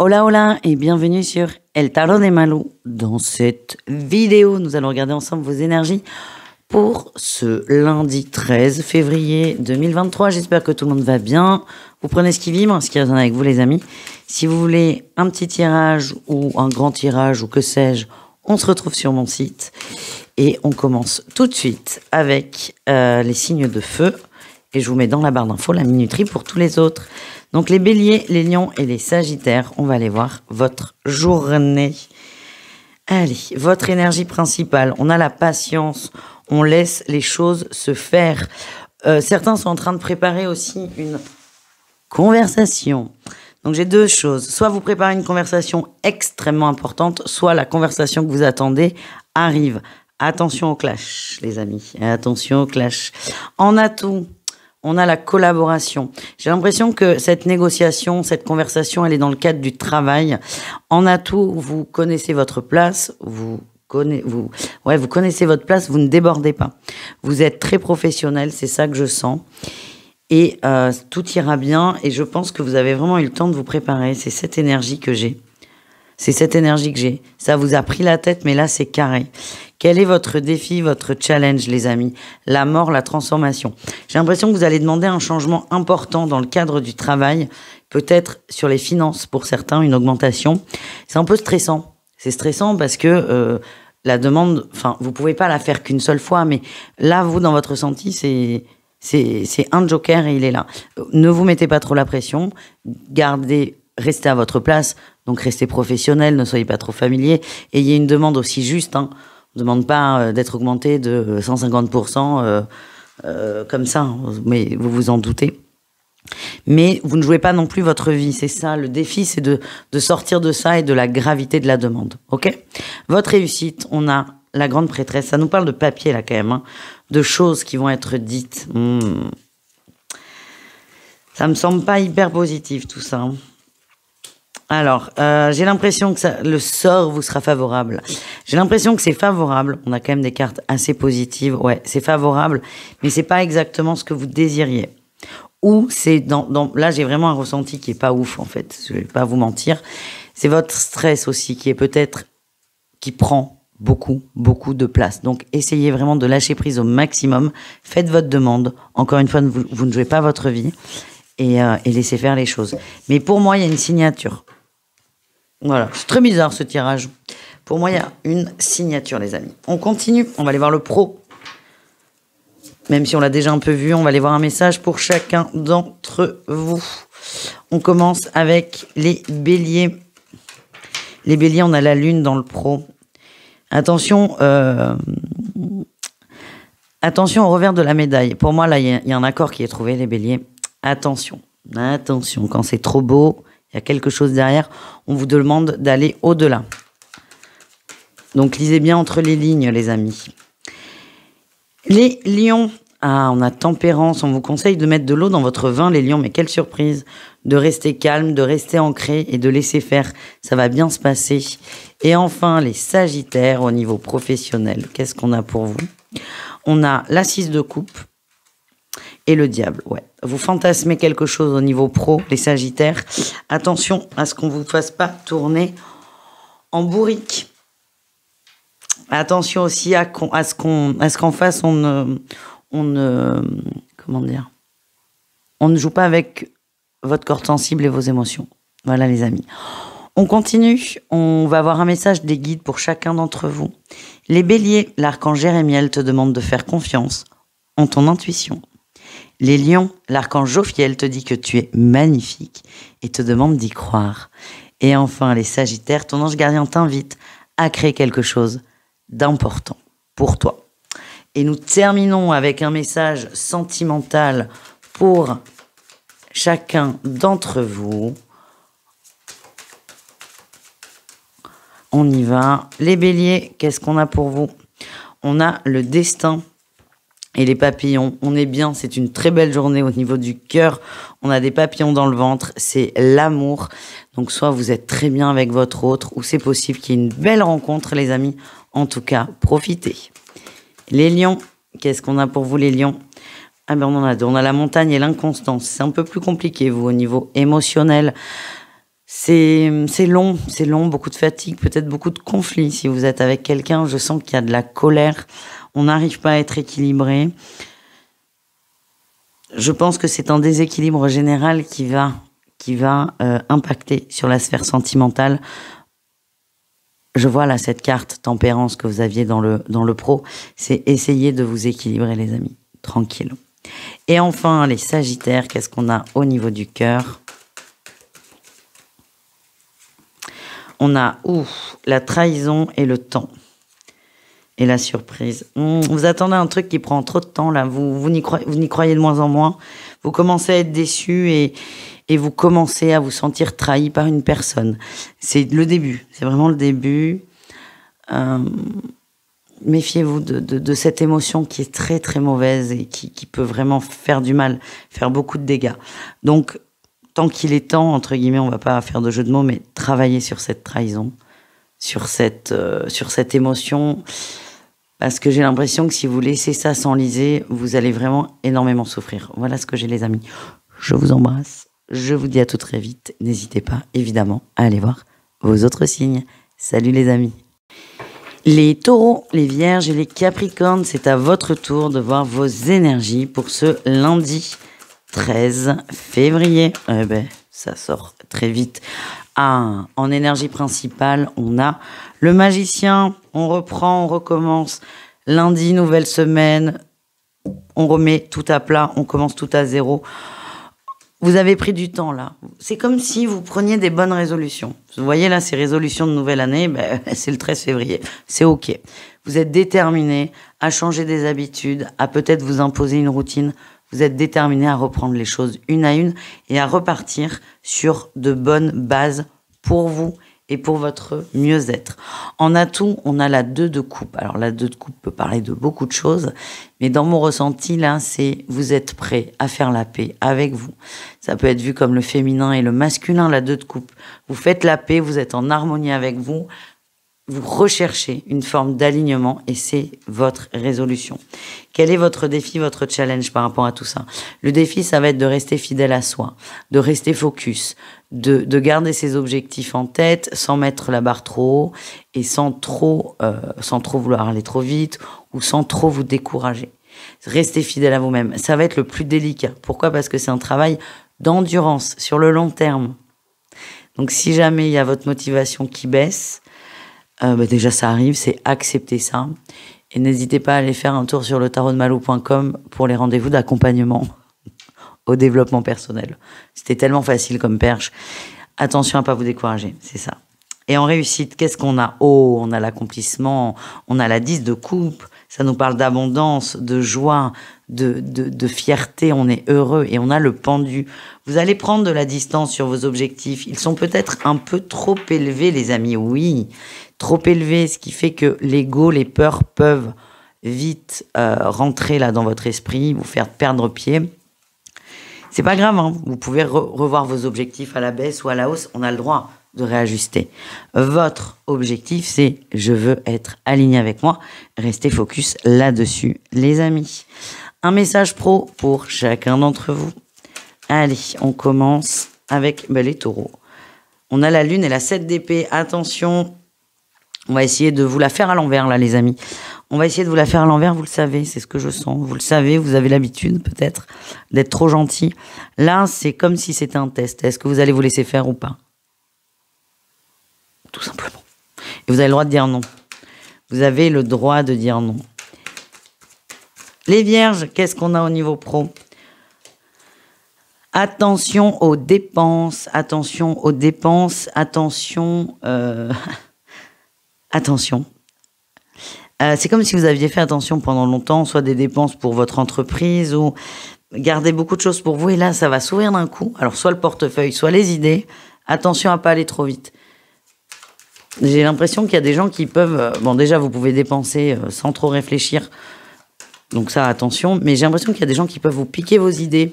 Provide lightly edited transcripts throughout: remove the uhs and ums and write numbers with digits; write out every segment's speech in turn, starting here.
Hola hola et bienvenue sur El Tarot de Malou. Dans cette vidéo, nous allons regarder ensemble vos énergies pour ce lundi 13 février 2023. J'espère que tout le monde va bien. Vous prenez ce qui vibre, ce qui résonne avec vous les amis. Si vous voulez un petit tirage ou un grand tirage ou que sais-je, on se retrouve sur mon site. Et on commence tout de suite avec les signes de feu. Et je vous mets dans la barre d'infos la minuterie pour tous les autres. Donc les béliers, les lions et les sagittaires, on va aller voir votre journée. Allez, votre énergie principale, on a la patience, on laisse les choses se faire. Certains sont en train de préparer aussi une conversation. Donc j'ai deux choses, soit vous préparez une conversation extrêmement importante, soit la conversation que vous attendez arrive. Attention au clash, les amis, attention au clash. En atout, on a la collaboration. J'ai l'impression que cette négociation, cette conversation, elle est dans le cadre du travail. En atout, vous connaissez votre place, vous connaissez votre place, vous ne débordez pas. Vous êtes très professionnel, c'est ça que je sens. Et tout ira bien. Et je pense que vous avez vraiment eu le temps de vous préparer. C'est cette énergie que j'ai. C'est cette énergie que j'ai. Ça vous a pris la tête, mais là, c'est carré. Quel est votre défi, votre challenge, les amis? La mort, la transformation. J'ai l'impression que vous allez demander un changement important dans le cadre du travail, peut-être sur les finances pour certains, une augmentation. C'est un peu stressant. C'est stressant parce que la demande, enfin, vous pouvez pas la faire qu'une seule fois, mais là, vous, dans votre ressenti, c'est un joker et il est là. Ne vous mettez pas trop la pression. Restez à votre place. Donc, restez professionnel, ne soyez pas trop familier. Ayez une demande aussi juste, hein. On ne demande pas d'être augmenté de 150% comme ça, hein, mais vous vous en doutez. Mais vous ne jouez pas non plus votre vie, c'est ça. Le défi, c'est de sortir de ça et de la gravité de la demande. Ok? Votre réussite, on a la grande prêtresse. Ça nous parle de papier, là, quand même, hein, de choses qui vont être dites. Ça me semble pas hyper positif, tout ça, hein. Alors, j'ai l'impression que le sort vous sera favorable. J'ai l'impression que c'est favorable. On a quand même des cartes assez positives. Ouais, c'est favorable, mais c'est pas exactement ce que vous désiriez. Ou c'est là, j'ai vraiment un ressenti qui est pas ouf, en fait. Je vais pas vous mentir. C'est votre stress aussi qui prend beaucoup de place. Donc, essayez vraiment de lâcher prise au maximum. Faites votre demande. Encore une fois, vous ne jouez pas votre vie et laissez faire les choses. Mais pour moi, il y a une signature. Voilà, c'est très bizarre ce tirage. Pour moi, il y a une signature, les amis. On continue, on va aller voir le pro. Même si on l'a déjà un peu vu, on va aller voir un message pour chacun d'entre vous. On commence avec les béliers. Les béliers, on a la lune dans le pro. Attention, attention au revers de la médaille. Pour moi, là, il y a un accord qui est trouvé, les béliers. Attention, quand c'est trop beau, il y a quelque chose derrière, on vous demande d'aller au-delà. Donc, lisez bien entre les lignes, les amis. Les lions, on a tempérance, on vous conseille de mettre de l'eau dans votre vin, les lions, mais quelle surprise, de rester calme, de rester ancré et de laisser faire, ça va bien se passer. Et enfin, les sagittaires, au niveau professionnel, qu'est-ce qu'on a pour vous? On a la 6 de coupe et le diable, ouais. Vous fantasmez quelque chose au niveau pro, les sagittaires. Attention à ce qu'on ne vous fasse pas tourner en bourrique. Attention aussi à ce qu'en face, on ne joue pas avec votre corps sensible et vos émotions. Voilà, les amis. On continue. On va avoir un message des guides pour chacun d'entre vous. Les béliers, l'archange Jérémiel te demande de faire confiance en ton intuition. Les lions, l'archange Jophiel te dit que tu es magnifique et te demande d'y croire. Et enfin, les sagittaires, ton ange gardien t'invite à créer quelque chose d'important pour toi. Et nous terminons avec un message sentimental pour chacun d'entre vous. On y va. Les béliers, qu'est-ce qu'on a pour vous? On a le destin. Et les papillons, on est bien, c'est une très belle journée au niveau du cœur. On a des papillons dans le ventre, c'est l'amour. Donc soit vous êtes très bien avec votre autre, ou c'est possible qu'il y ait une belle rencontre, les amis. En tout cas, profitez. Les lions, qu'est-ce qu'on a pour vous, les lions? Ah ben on a la montagne et l'inconstance. C'est un peu plus compliqué, vous, au niveau émotionnel. c'est long, beaucoup de fatigue, peut-être beaucoup de conflits. Si vous êtes avec quelqu'un, je sens qu'il y a de la colère, on n'arrive pas à être équilibré. Je pense que c'est un déséquilibre général qui va impacter sur la sphère sentimentale. Je vois là cette carte tempérance que vous aviez dans le pro. C'est essayer de vous équilibrer, les amis. Tranquille. Et enfin, les Sagittaires, qu'est-ce qu'on a au niveau du cœur? On a la trahison et le temps. Et la surprise. Vous attendez un truc qui prend trop de temps, là. Vous n'y croyez de moins en moins. Vous commencez à être déçu et vous commencez à vous sentir trahi par une personne. C'est le début. C'est vraiment le début. Méfiez-vous de cette émotion qui est très, très mauvaise et qui peut vraiment faire du mal, faire beaucoup de dégâts. Donc, tant qu'il est temps, entre guillemets, on va pas faire de jeu de mots, mais travailler sur cette trahison, sur cette émotion. Parce que j'ai l'impression que si vous laissez ça s'enliser, vous allez vraiment énormément souffrir. Voilà ce que j'ai, les amis. Je vous embrasse. Je vous dis à tout très vite. N'hésitez pas, évidemment, à aller voir vos autres signes. Salut les amis. Les taureaux, les vierges et les capricornes, c'est à votre tour de voir vos énergies pour ce lundi 13 février. Ça sort très vite. En énergie principale, on a le magicien. On reprend, on recommence. Lundi, nouvelle semaine. On remet tout à plat, on commence tout à zéro. Vous avez pris du temps là. C'est comme si vous preniez des bonnes résolutions. Vous voyez là, ces résolutions de nouvelle année, c'est le 13 février. C'est ok. Vous êtes déterminé à changer des habitudes, à peut-être vous imposer une routine. Vous êtes déterminé à reprendre les choses une à une et à repartir sur de bonnes bases pour vous et pour votre mieux-être. En atout, on a la 2 de coupe. Alors la 2 de coupe peut parler de beaucoup de choses, mais dans mon ressenti, là, c'est vous êtes prêt à faire la paix avec vous. Ça peut être vu comme le féminin et le masculin, la 2 de coupe. Vous faites la paix, vous êtes en harmonie avec vous, vous recherchez une forme d'alignement et c'est votre résolution. Quel est votre défi, votre challenge par rapport à tout ça? Le défi, ça va être de rester fidèle à soi, de rester focus, de garder ses objectifs en tête sans mettre la barre trop haut et sans trop vouloir aller trop vite ou sans trop vous décourager. Restez fidèle à vous-même. Ça va être le plus délicat. Pourquoi? Parce que c'est un travail d'endurance sur le long terme. Donc si jamais il y a votre motivation qui baisse, déjà ça arrive, c'est accepter ça. Et n'hésitez pas à aller faire un tour sur le tarotdemalou.com pour les rendez-vous d'accompagnement au développement personnel. C'était tellement facile comme perche. Attention à pas vous décourager, c'est ça. Et en réussite, qu'est-ce qu'on a? On a l'accomplissement, on a la 10 de coupe, ça nous parle d'abondance, de joie, de fierté, on est heureux et on a le pendu. Vous allez prendre de la distance sur vos objectifs. Ils sont peut-être un peu trop élevés, les amis, oui. Trop élevés, ce qui fait que l'ego, les peurs peuvent vite rentrer là dans votre esprit, vous faire perdre pied. C'est pas grave, hein. Vous pouvez revoir vos objectifs à la baisse ou à la hausse, on a le droit de réajuster. Votre objectif, c'est je veux être aligné avec moi. Restez focus là-dessus, les amis. Un message pro pour chacun d'entre vous. Allez, on commence avec les taureaux. On a la lune et la 7 d'épée. Attention, on va essayer de vous la faire à l'envers, là, les amis. On va essayer de vous la faire à l'envers, vous le savez, c'est ce que je sens. Vous le savez, vous avez l'habitude, peut-être, d'être trop gentil. Là, c'est comme si c'était un test. Est-ce que vous allez vous laisser faire ou pas? Tout simplement. Et vous avez le droit de dire non. Vous avez le droit de dire non. Les vierges, qu'est-ce qu'on a au niveau pro? Attention aux dépenses, attention aux dépenses, attention... Attention. C'est comme si vous aviez fait attention pendant longtemps, soit des dépenses pour votre entreprise ou garder beaucoup de choses pour vous. Et là, ça va s'ouvrir d'un coup. Alors, soit le portefeuille, soit les idées. Attention à pas aller trop vite. J'ai l'impression qu'il y a des gens qui peuvent... Bon, déjà, vous pouvez dépenser sans trop réfléchir. Donc ça, attention. Mais j'ai l'impression qu'il y a des gens qui peuvent vous piquer vos idées.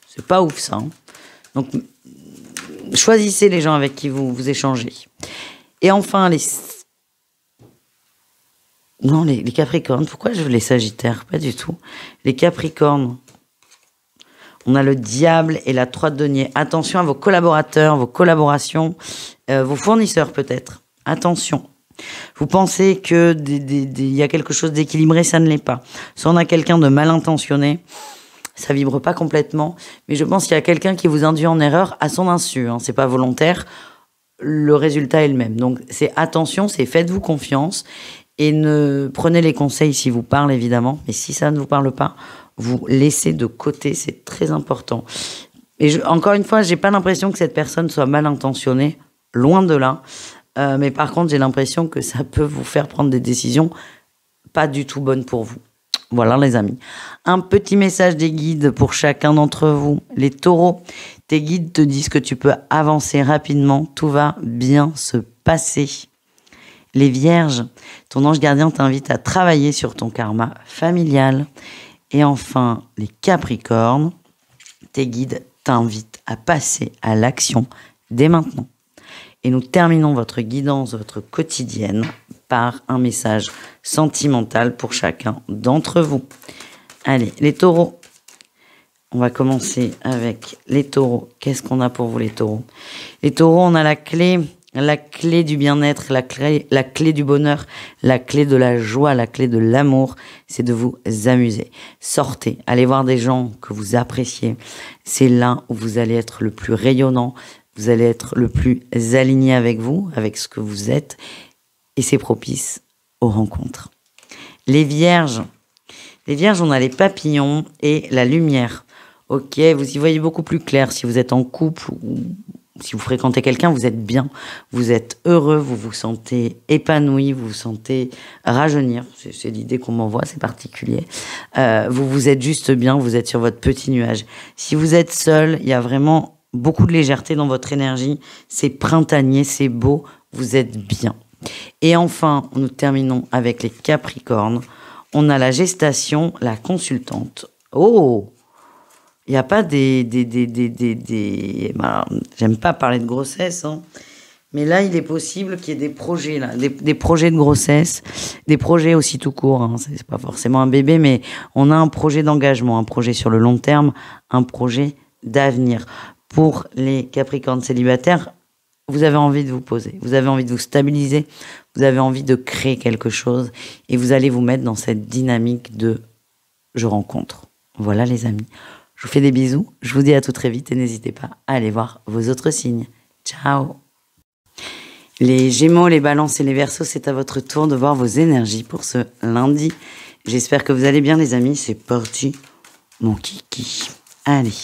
C'est pas ouf, ça. Hein. Donc, choisissez les gens avec qui vous échangez. Et enfin, les Capricornes. Pourquoi je veux les Sagittaires? Pas du tout. Les Capricornes. On a le diable et la 3 de denier. Attention à vos collaborateurs, vos collaborations, vos fournisseurs peut-être. Attention. Vous pensez que y a quelque chose d'équilibré, ça ne l'est pas. Soit on a quelqu'un de mal intentionné, ça vibre pas complètement, mais je pense qu'il y a quelqu'un qui vous induit en erreur à son insu. Hein, c'est pas volontaire. Le résultat est le même. Donc c'est attention, c'est faites-vous confiance et ne prenez les conseils si vous parlent évidemment, mais si ça ne vous parle pas, vous laissez de côté, c'est très important. Et encore une fois, j'ai pas l'impression que cette personne soit mal intentionnée, loin de là. Mais par contre, j'ai l'impression que ça peut vous faire prendre des décisions pas du tout bonnes pour vous. Voilà les amis. Un petit message des guides pour chacun d'entre vous. Les taureaux, tes guides te disent que tu peux avancer rapidement, tout va bien se passer. Les vierges, ton ange gardien t'invite à travailler sur ton karma familial. Et enfin, les capricornes, tes guides t'invitent à passer à l'action dès maintenant. Et nous terminons votre guidance, votre quotidienne, par un message sentimental pour chacun d'entre vous. Allez, les taureaux. On va commencer avec les taureaux. Qu'est-ce qu'on a pour vous, les taureaux? Les taureaux, on a la clé du bien-être, la clé du bonheur, la clé de la joie, la clé de l'amour, c'est de vous amuser. Sortez, allez voir des gens que vous appréciez. C'est là où vous allez être le plus rayonnant, vous allez être le plus aligné avec vous, avec ce que vous êtes, et c'est propice aux rencontres. Les vierges, on a les papillons et la lumière. Ok, vous y voyez beaucoup plus clair si vous êtes en couple ou si vous fréquentez quelqu'un, vous êtes bien, vous êtes heureux, vous vous sentez épanoui, vous vous sentez rajeunir. C'est l'idée qu'on m'envoie, c'est particulier. Vous êtes juste bien, vous êtes sur votre petit nuage. Si vous êtes seul, il y a vraiment beaucoup de légèreté dans votre énergie. C'est printanier, c'est beau, vous êtes bien. Et enfin, nous terminons avec les Capricornes. On a la gestation, la consultante. Oh! Il n'y a pas j'aime pas parler de grossesse, hein. Mais là, il est possible qu'il y ait des projets, là, des projets de grossesse, des projets aussi tout court, hein. C'est pas forcément un bébé, mais on a un projet d'engagement, un projet sur le long terme, un projet d'avenir. Pour les Capricornes célibataires, vous avez envie de vous poser, vous avez envie de vous stabiliser, vous avez envie de créer quelque chose et vous allez vous mettre dans cette dynamique de « je rencontre ». Voilà les amis. Je vous fais des bisous, je vous dis à tout très vite et n'hésitez pas à aller voir vos autres signes. Ciao! Les Gémeaux, les Balances et les Verseaux, c'est à votre tour de voir vos énergies pour ce lundi. J'espère que vous allez bien les amis, c'est parti, mon kiki. Allez,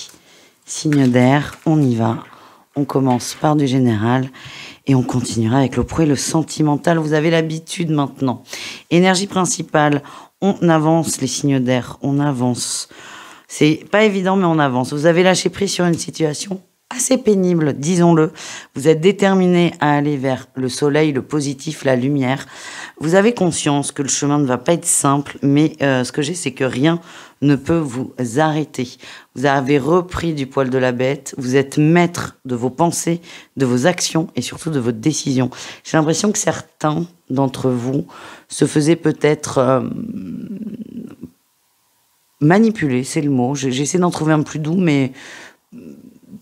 signe d'air, on y va. On commence par du général et on continuera avec le pro et le sentimental. Vous avez l'habitude maintenant. Énergie principale, on avance les signes d'air, on avance. C'est pas évident, mais on avance. Vous avez lâché prise sur une situation assez pénible, disons-le. Vous êtes déterminé à aller vers le soleil, le positif, la lumière. Vous avez conscience que le chemin ne va pas être simple, mais ce que j'ai, c'est que rien ne peut vous arrêter. Vous avez repris du poil de la bête. Vous êtes maître de vos pensées, de vos actions et surtout de votre décision. J'ai l'impression que certains d'entre vous se faisaient peut-être manipuler, c'est le mot. J'essaie d'en trouver un plus doux, mais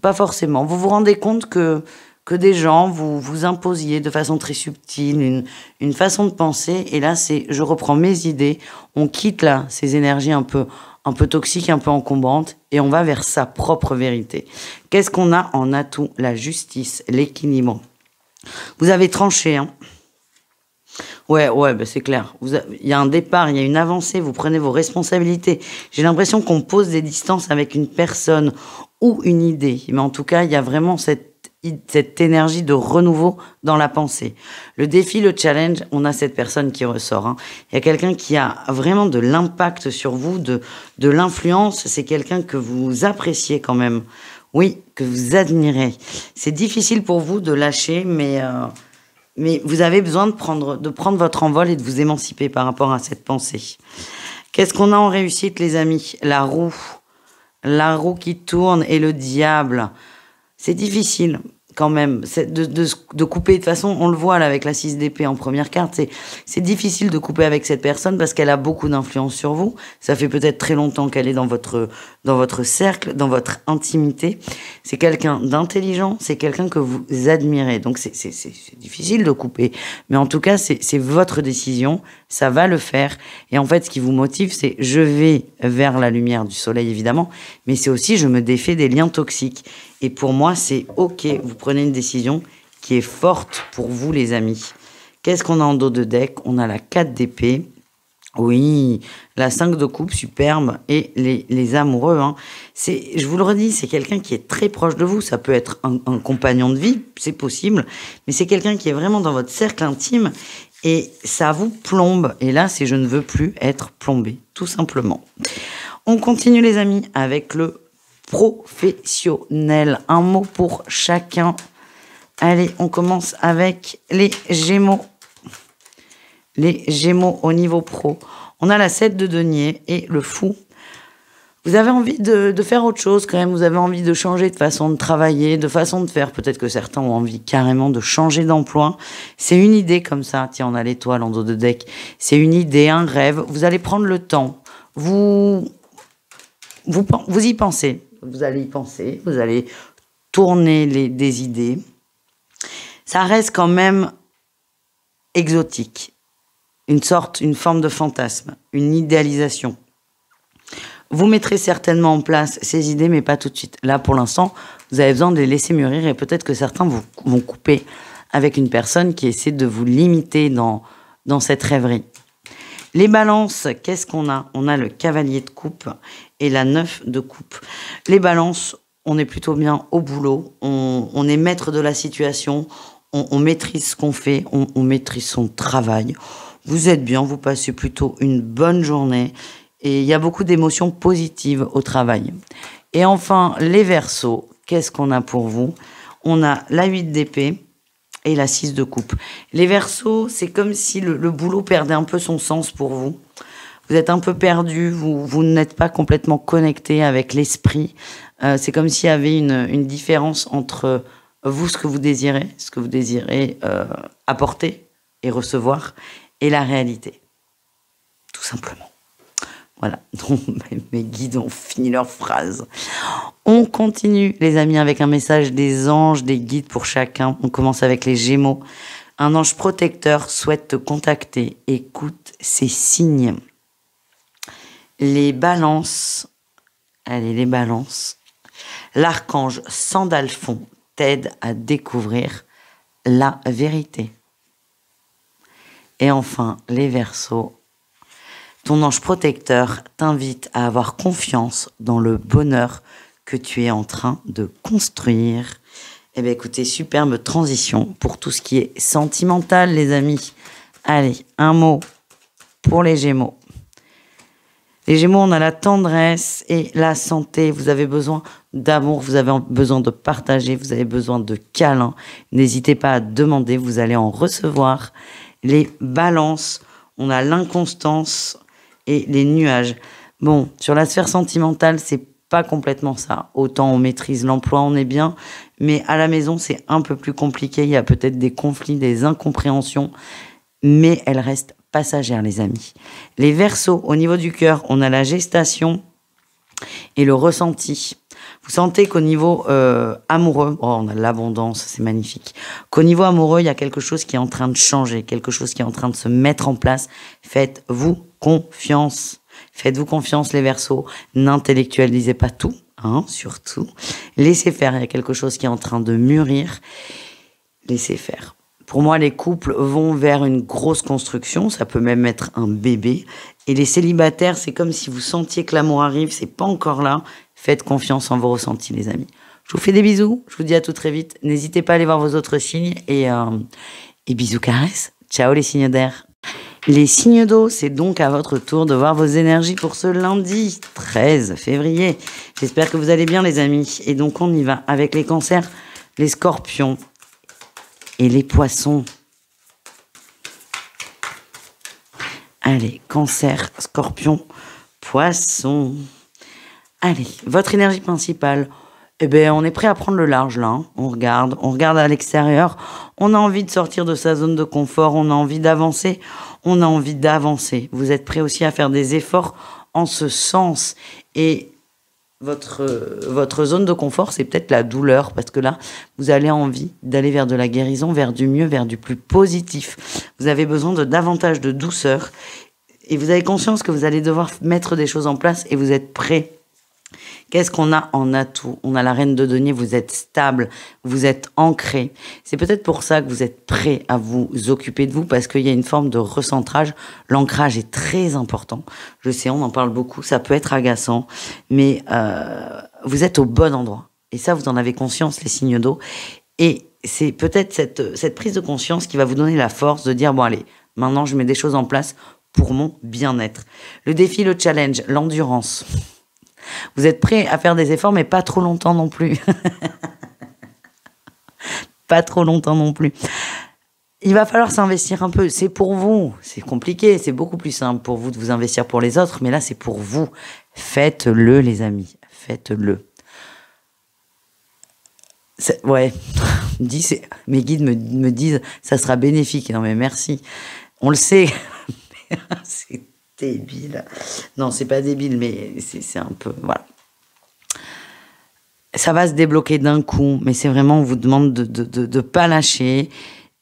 pas forcément. Vous vous rendez compte que des gens vous imposiez de façon très subtile une façon de penser. Et là, c'est je reprends mes idées. On quitte là ces énergies un peu toxiques, un peu encombrantes, et on va vers sa propre vérité. Qu'est-ce qu'on a en atout? La justice, l'équilibre. Vous avez tranché, hein. Ouais, bah c'est clair. Il y a un départ, il y a une avancée, vous prenez vos responsabilités. J'ai l'impression qu'on pose des distances avec une personne ou une idée. Mais en tout cas, il y a vraiment cette énergie de renouveau dans la pensée. Le défi, le challenge, on a cette personne qui ressort, hein. Il y a quelqu'un qui a vraiment de l'impact sur vous, de l'influence. C'est quelqu'un que vous appréciez quand même. Oui, que vous admirez. C'est difficile pour vous de lâcher, mais vous avez besoin de prendre votre envol et de vous émanciper par rapport à cette pensée. Qu'est-ce qu'on a en réussite, les amis? La roue qui tourne et le diable. C'est difficile. quand même, de couper. De toute façon, on le voit là avec la 6 d'épée en première carte, c'est difficile de couper avec cette personne parce qu'elle a beaucoup d'influence sur vous. Ça fait peut-être très longtemps qu'elle est dans votre cercle, dans votre intimité. C'est quelqu'un d'intelligent, c'est quelqu'un que vous admirez. Donc c'est difficile de couper. Mais en tout cas, c'est votre décision, ça va le faire. Et en fait, ce qui vous motive, c'est je vais vers la lumière du soleil, évidemment, mais c'est aussi je me défais des liens toxiques. Et pour moi, c'est OK, vous prenez une décision qui est forte pour vous, les amis. Qu'est-ce qu'on a en dos de deck? On a la 4 d'épée. Oui, la 5 de coupe, superbe. Et les amoureux, hein. Je vous le redis, c'est quelqu'un qui est très proche de vous. Ça peut être un compagnon de vie, c'est possible. Mais c'est quelqu'un qui est vraiment dans votre cercle intime. Et ça vous plombe. Et là, c'est je ne veux plus être plombé, tout simplement. On continue, les amis, avec le professionnel. Un mot pour chacun. Allez, on commence avec les Gémeaux. Les Gémeaux au niveau pro. On a la 7 de denier et le fou. Vous avez envie de faire autre chose quand même. Vous avez envie de changer de façon de travailler, de façon de faire. Peut-être que certains ont envie carrément de changer d'emploi. C'est une idée comme ça. Tiens, on a l'étoile en dos de deck. C'est une idée, un rêve. Vous allez prendre le temps. Vous y pensez. Vous allez y penser, vous allez tourner des idées. Ça reste quand même exotique. Une forme de fantasme, une idéalisation. Vous mettrez certainement en place ces idées, mais pas tout de suite. Là, pour l'instant, vous avez besoin de les laisser mûrir et peut-être que certains vont couper avec une personne qui essaie de vous limiter dans cette rêverie. Les balances, qu'est-ce qu'on a? On a le cavalier de coupe et la 9 de coupe. Les balances, on est plutôt bien au boulot, on est maître de la situation, on maîtrise ce qu'on fait, on maîtrise son travail. Vous êtes bien, vous passez plutôt une bonne journée et il y a beaucoup d'émotions positives au travail. Et enfin, les Verseaux, qu'est-ce qu'on a pour vous? On a la 8 d'épée et la 6 de coupe. Les Verseaux, c'est comme si le boulot perdait un peu son sens pour vous. Vous êtes un peu perdu, vous n'êtes pas complètement connecté avec l'esprit. C'est comme s'il y avait une différence entre vous, ce que vous désirez apporter et recevoir, et la réalité. Tout simplement. Voilà, donc mes guides ont fini leur phrase. On continue, les amis, avec un message des anges, des guides pour chacun. On commence avec les Gémeaux. Un ange protecteur souhaite te contacter. Écoute ces signes. Les balances. Allez, les balances. L'archange Sandalphon t'aide à découvrir la vérité. Et enfin, les Verseaux. Ton ange protecteur t'invite à avoir confiance dans le bonheur que tu es en train de construire. Eh bien, écoutez, superbe transition pour tout ce qui est sentimental, les amis. Allez, un mot pour les Gémeaux. Les Gémeaux, on a la tendresse et la santé. Vous avez besoin d'amour, vous avez besoin de partager, vous avez besoin de câlins. N'hésitez pas à demander, vous allez en recevoir. Les balances, on a l'inconstance et les nuages. Bon, sur la sphère sentimentale, c'est pas complètement ça. Autant on maîtrise l'emploi, on est bien, mais à la maison, c'est un peu plus compliqué. Il y a peut-être des conflits, des incompréhensions, mais elles restent passagères, les amis. Les Verseaux, au niveau du cœur, on a la gestation et le ressenti. Vous sentez qu'au niveau amoureux, on a l'abondance, c'est magnifique. Qu'au niveau amoureux, il y a quelque chose qui est en train de changer, quelque chose qui est en train de se mettre en place. Faites-vous confiance. Faites-vous confiance, les Verseaux. N'intellectualisez pas tout, hein, surtout. Laissez faire, il y a quelque chose qui est en train de mûrir. Laissez faire. Pour moi, les couples vont vers une grosse construction. Ça peut même être un bébé. Et les célibataires, c'est comme si vous sentiez que l'amour arrive. C'est pas encore là. Faites confiance en vos ressentis, les amis. Je vous fais des bisous. Je vous dis à tout très vite. N'hésitez pas à aller voir vos autres signes. Et bisous caresses. Ciao les signes d'air. Les signes d'eau, c'est donc à votre tour de voir vos énergies pour ce lundi 13 février. J'espère que vous allez bien, les amis. Et donc, on y va avec les cancers, les scorpions et les poissons. Allez, cancer, scorpion, poisson. Allez, votre énergie principale, Eh ben, on est prêt à prendre le large là, hein. On regarde à l'extérieur. On a envie de sortir de sa zone de confort. On a envie d'avancer. On a envie d'avancer. Vous êtes prêt aussi à faire des efforts en ce sens. Et votre zone de confort, c'est peut-être la douleur, parce que là, vous avez envie d'aller vers de la guérison, vers du mieux, vers du plus positif. Vous avez besoin de davantage de douceur. Et vous avez conscience que vous allez devoir mettre des choses en place et vous êtes prêt. Qu'est-ce qu'on a en atout? On a la reine de denier, vous êtes stable, vous êtes ancré. C'est peut-être pour ça que vous êtes prêt à vous occuper de vous, parce qu'il y a une forme de recentrage. L'ancrage est très important. Je sais, on en parle beaucoup, ça peut être agaçant, mais vous êtes au bon endroit. Et ça, vous en avez conscience, les signes d'eau. Et c'est peut-être cette prise de conscience qui va vous donner la force de dire, bon allez, maintenant je mets des choses en place pour mon bien-être. Le défi, le challenge, l'endurance. Vous êtes prêt à faire des efforts, mais pas trop longtemps non plus. Pas trop longtemps non plus. Il va falloir s'investir un peu. C'est pour vous. C'est compliqué. C'est beaucoup plus simple pour vous de vous investir pour les autres. Mais là, c'est pour vous. Faites-le, les amis. Faites-le. Ouais. Mes guides me disent, ça sera bénéfique. Non, mais merci. On le sait. C'est débile. Non, c'est pas débile, mais c'est un peu... Voilà. Ça va se débloquer d'un coup, mais c'est vraiment, on vous demande de pas lâcher,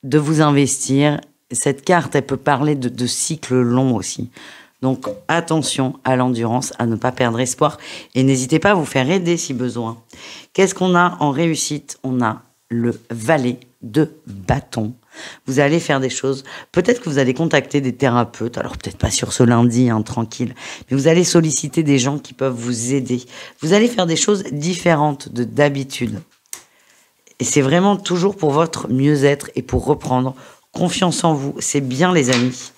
de vous investir. Cette carte, elle peut parler de cycles longs aussi. Donc, attention à l'endurance, à ne pas perdre espoir. Et n'hésitez pas à vous faire aider si besoin. Qu'est-ce qu'on a en réussite? On a le valet de bâton. Vous allez faire des choses. Peut-être que vous allez contacter des thérapeutes. Alors, peut-être pas sur ce lundi, hein, tranquille. Mais vous allez solliciter des gens qui peuvent vous aider. Vous allez faire des choses différentes d'habitude. Et c'est vraiment toujours pour votre mieux-être et pour reprendre confiance en vous. C'est bien, les amis.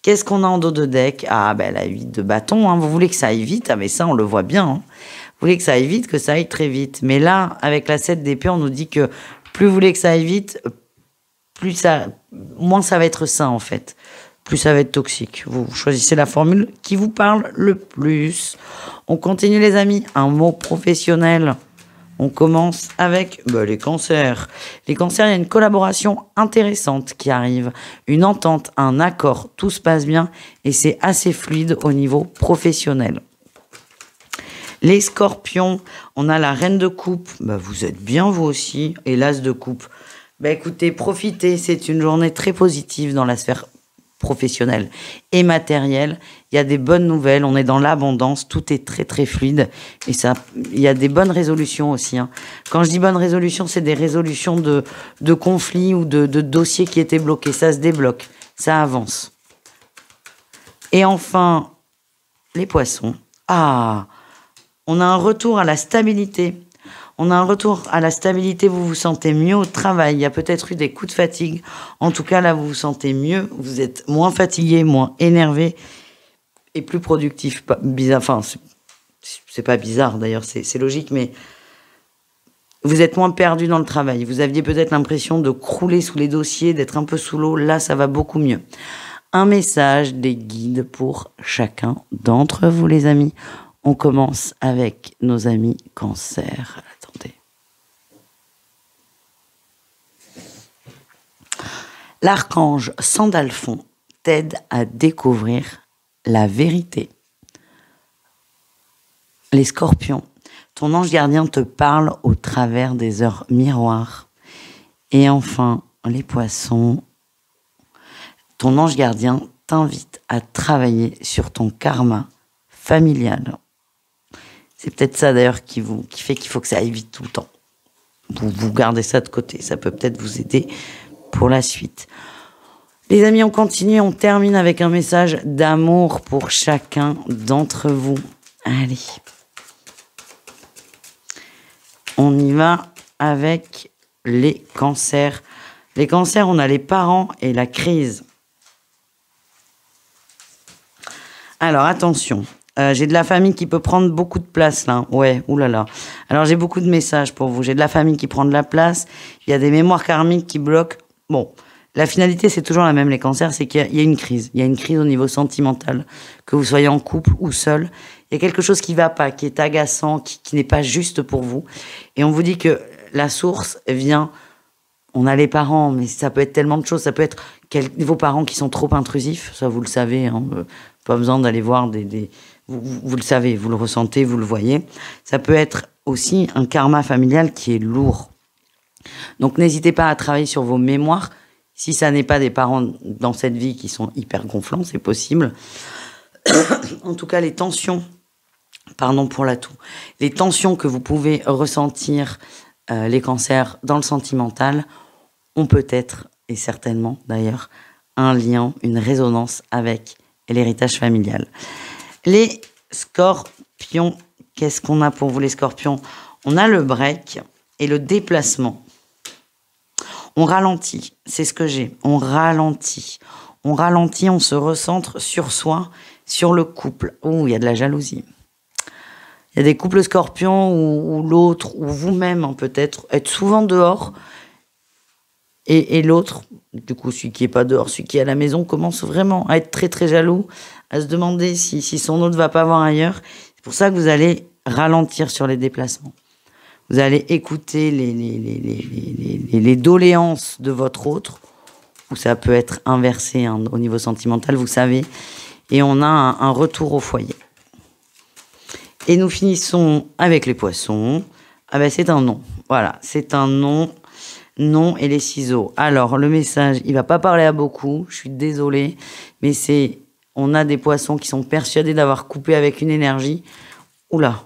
Qu'est-ce qu'on a en dos de deck? Ah, ben, la 8 de bâton, hein. Vous voulez que ça aille vite? Ah, mais ça, on le voit bien, hein. Vous voulez que ça aille vite, que ça aille très vite. Mais là, avec la 7 d'épée, on nous dit que plus vous voulez que ça aille vite, moins ça va être sain, en fait. Plus ça va être toxique. Vous choisissez la formule qui vous parle le plus. On continue, les amis. Un mot professionnel. On commence avec les cancers. Les cancers, il y a une collaboration intéressante qui arrive. Une entente, un accord. Tout se passe bien et c'est assez fluide au niveau professionnel. Les scorpions, on a la reine de coupe. Vous êtes bien, vous aussi. Et l'as de coupe. Écoutez, profitez. C'est une journée très positive dans la sphère professionnelle et matérielle. Il y a des bonnes nouvelles. On est dans l'abondance. Tout est très, très fluide. Et ça, il y a des bonnes résolutions aussi, hein. Quand je dis bonnes résolutions, c'est des résolutions de conflits ou de dossiers qui étaient bloqués. Ça se débloque. Ça avance. Et enfin, les poissons. Ah! On a un retour à la stabilité. On a un retour à la stabilité, vous vous sentez mieux au travail. Il y a peut-être eu des coups de fatigue. En tout cas, là, vous vous sentez mieux. Vous êtes moins fatigué, moins énervé et plus productif. Bizarre, enfin, c'est pas bizarre d'ailleurs, c'est logique, mais vous êtes moins perdu dans le travail. Vous aviez peut-être l'impression de crouler sous les dossiers, d'être un peu sous l'eau. Là, ça va beaucoup mieux. Un message des guides pour chacun d'entre vous, les amis. On commence avec nos amis Cancer. Attendez. L'archange Sandalphon t'aide à découvrir la vérité. Les Scorpions, ton ange gardien te parle au travers des heures miroirs. Et enfin, les Poissons, ton ange gardien t'invite à travailler sur ton karma familial. C'est peut-être ça d'ailleurs qui fait qu'il faut que ça aille vite tout le temps. Vous gardez ça de côté, ça peut peut-être vous aider pour la suite. Les amis, on continue, on termine avec un message d'amour pour chacun d'entre vous. Allez. On y va avec les cancers. Les cancers, on a les parents et la crise. Alors, attention. J'ai de la famille qui peut prendre beaucoup de place, là. Ouais, oulala. Alors, j'ai beaucoup de messages pour vous. J'ai de la famille qui prend de la place. Il y a des mémoires karmiques qui bloquent. Bon, La finalité, c'est toujours la même, les cancers, c'est qu'il y a une crise. Il y a une crise au niveau sentimental, que vous soyez en couple ou seul. Il y a quelque chose qui va pas, qui est agaçant, qui n'est pas juste pour vous. Et on vous dit que la source vient... On a les parents, mais ça peut être tellement de choses. Ça peut être vos parents qui sont trop intrusifs, ça vous le savez. Hein, pas besoin d'aller voir vous le savez, vous le ressentez, vous le voyez. Ça peut être aussi un karma familial qui est lourd. Donc n'hésitez pas à travailler sur vos mémoires. Si ça n'est pas des parents dans cette vie qui sont hyper gonflants, c'est possible. En tout cas, les tensions, pardon pour l'atout, les tensions que vous pouvez ressentir, les cancers dans le sentimental, ont peut-être, et certainement d'ailleurs, un lien, une résonance avec l'héritage familial. Les scorpions, qu'est-ce qu'on a pour vous les scorpions? On a le break et le déplacement. On ralentit, c'est ce que j'ai, on ralentit. On ralentit, on se recentre sur soi, sur le couple. Ouh, il y a de la jalousie. Il y a des couples scorpions où l'autre, ou vous-même hein, peut-être, êtes souvent dehors. Et l'autre, du coup celui qui est pas dehors, celui qui est à la maison, commence vraiment à être très très jaloux, à se demander si son autre va pas voir ailleurs. C'est pour ça que vous allez ralentir sur les déplacements. Vous allez écouter les doléances de votre autre, ou ça peut être inversé hein, au niveau sentimental, vous savez. Et on a un retour au foyer. Et nous finissons avec les poissons. Ah ben c'est un non. Voilà, c'est un non. Non et les ciseaux. Alors, le message, il va pas parler à beaucoup, je suis désolée, mais on a des poissons qui sont persuadés d'avoir coupé avec une énergie. Oula,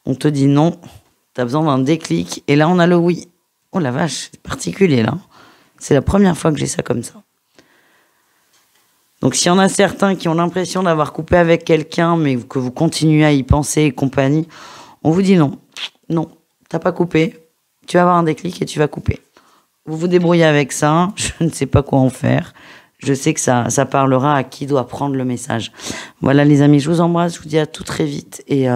on te dit non, t'as besoin d'un déclic, et là on a le oui. Oh la vache, c'est particulier là. C'est la première fois que j'ai ça comme ça. Donc s'il y en a certains qui ont l'impression d'avoir coupé avec quelqu'un, mais que vous continuez à y penser et compagnie, on vous dit non. Non, t'as pas coupé, tu vas avoir un déclic et tu vas couper. Vous vous débrouillez avec ça, je ne sais pas quoi en faire. Je sais que ça parlera à qui doit prendre le message. Voilà les amis, je vous embrasse, je vous dis à tout très vite et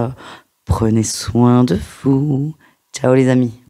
prenez soin de vous. Ciao les amis.